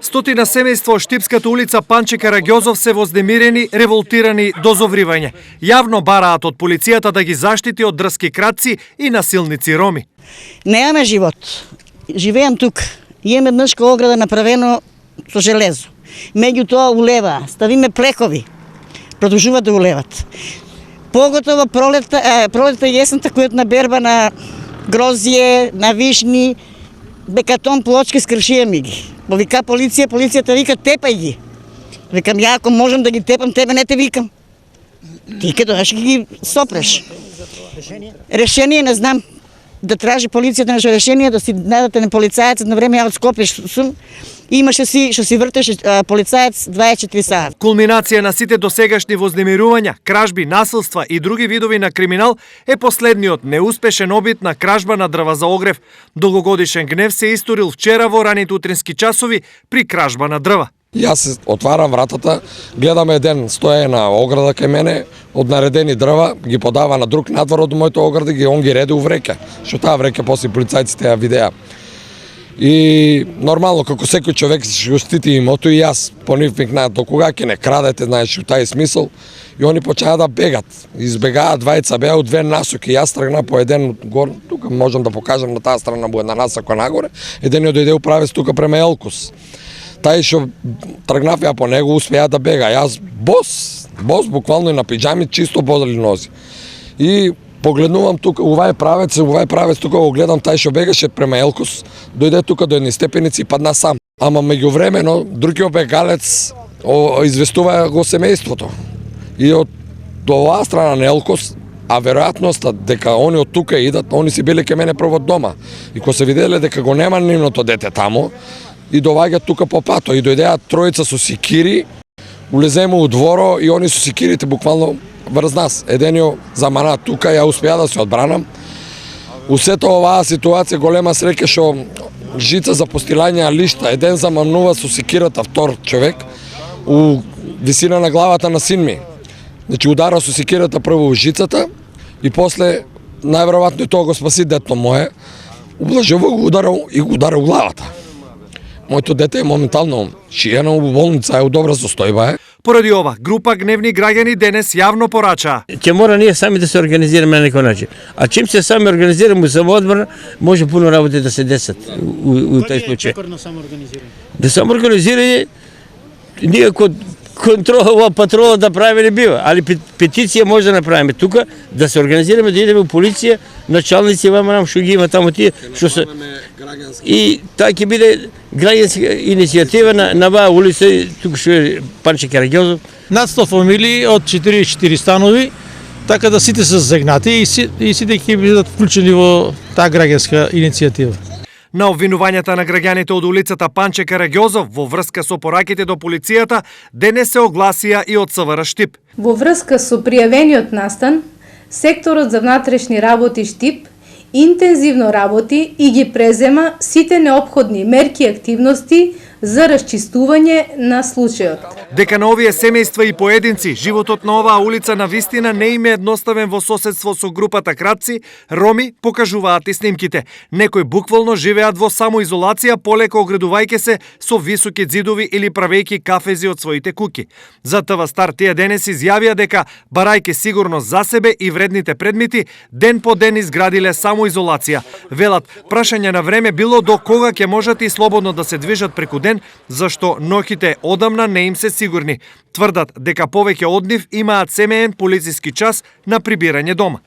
Стотина семејства во Штипската улица Панче Караѓозов се вознемирени, револтирани до зовривање. Јавно бараат од полицијата да ги заштити од дрски крадци и насилници роми. Немаме живот. Живеам тук. Имаме мъжка ограда направено со железо. Меѓутоа улева, ставиме плекови. Продолжуваат да улеват. Поготово пролетта и есента којот на берба на грозие, на вишни, бекатон, плочки, скршија ми ги. Вика полицијата вика тепај ги. Викам ја ако можам да ги тепам, тебе не те викам. Ти ке дојаш ги сопреш. Решение не знам. Да тражи полицијата наше решение, да си најдете на полицајецот на време, ја од Скопје сум. Имаше што си вртеше полицаец 24 сата. Кулминација на сите досегашни вознемирувања, кражби, насилства и други видови на криминал е последниот неуспешен обид на кражба на дрва за огрев. Долгогодишен гнев се историл вчера во раните утрински часови при кражба на дрва. Јас отварам вратата, гледам еден стоја на ограда кај мене, од наредени дрва, ги подава на друг надвор од мојата ограда, он ги реди у вреќа. Што таа вреќа после полицајците ја видеа. И нормално, како секој човек што штити имото, и јас по нив викнаа, до кога ќе не крадете, знаеш, у тај смисол. И они почнаа да бегат. Избегаат, двајца беа у две насоки. Јас тргна по еден гор, тука можам да покажам на таа страна бу една насока нагоре. Едениот дојде управец тука према Елкус. Тај што тргнав ја по него, успеа да бега. Јас бос буквално и на пиджами, чисто бодали нози. И погледнувам тука, ова е правец тука го гледам, тај што бегаше према Елкус, дојде тука до едни степеници и падна сам. Ама меѓувремено, другиот бегалец известува го семејството. И од оваа страна на Елкус, а веројатноста дека они од тука идат, они си биле ке мене прво дома. И кога се виделе дека го нема нивното дете таму, и доваѓаат тука по пато, и дојдеат тројца со сикири, улеземе у дворо и они со сикирите буквално врз нас. Едениот замана тука, ја успеа да се одбранам. У сето оваа ситуација голема среќа што жица за постилање лишта, еден заманува со сикирата втор човек у висина на главата на син ми. Значи удара со сикирата прво у жицата и после најверојатно тоа го спаси дето мое. Ублажува го ударал и го удара у главата. Моето дете е моментално шиено у болница, е у добра состојба. Поради ова, група гневни граѓани денес јавно порачаа. Ќе мора ние сами да се организираме на некој начин. А чим се сами организираме самоодбрана, може пуно работи да се десат у тај случај. Да самоорганизирање, ние контрола, патрола да правиме бива, али петиција може да направиме тука, да се организираме, да идеме у полиција, началници вама нам што ги има таму тие, што се и таа ќе биде граѓанска иницијатива на ваа улица, тука што е Панче Караѓозов. Над 100 фамилии од 44 станови, така да сите се засегнати и сите ќе бидат вклучени во таа граѓанска иницијатива. На обвинувањата на граѓаните од улицата Панче Караѓозов во врска со пораките до полицијата денес се огласија и од СВР Штип. Во врска со пријавениот настан, секторот за внатрешни работи Штип интензивно работи и ги презема сите неопходни мерки и активности за расчистување на случајот. Дека на овие семејства и поединци, животот на оваа улица на вистина не им е едноставен во соседство со групата крадци, роми покажуваат и снимките. Некои буквално живеат во самоизолација, полеко оградувајќи се со високи ѕидови или правејќи кафези од своите куки. За ТВ Стар тие денес изјавија дека, барајќи сигурност за себе и вредните предмети, ден по ден изградиле самоизолација. Велат, прашање на време било до кога ќе можат и слободно да се движат преку ден, зашто ноќите одамна не им се сигурни. Тврдат дека повеќе од нив имаат семеен полициски час на прибирање дома.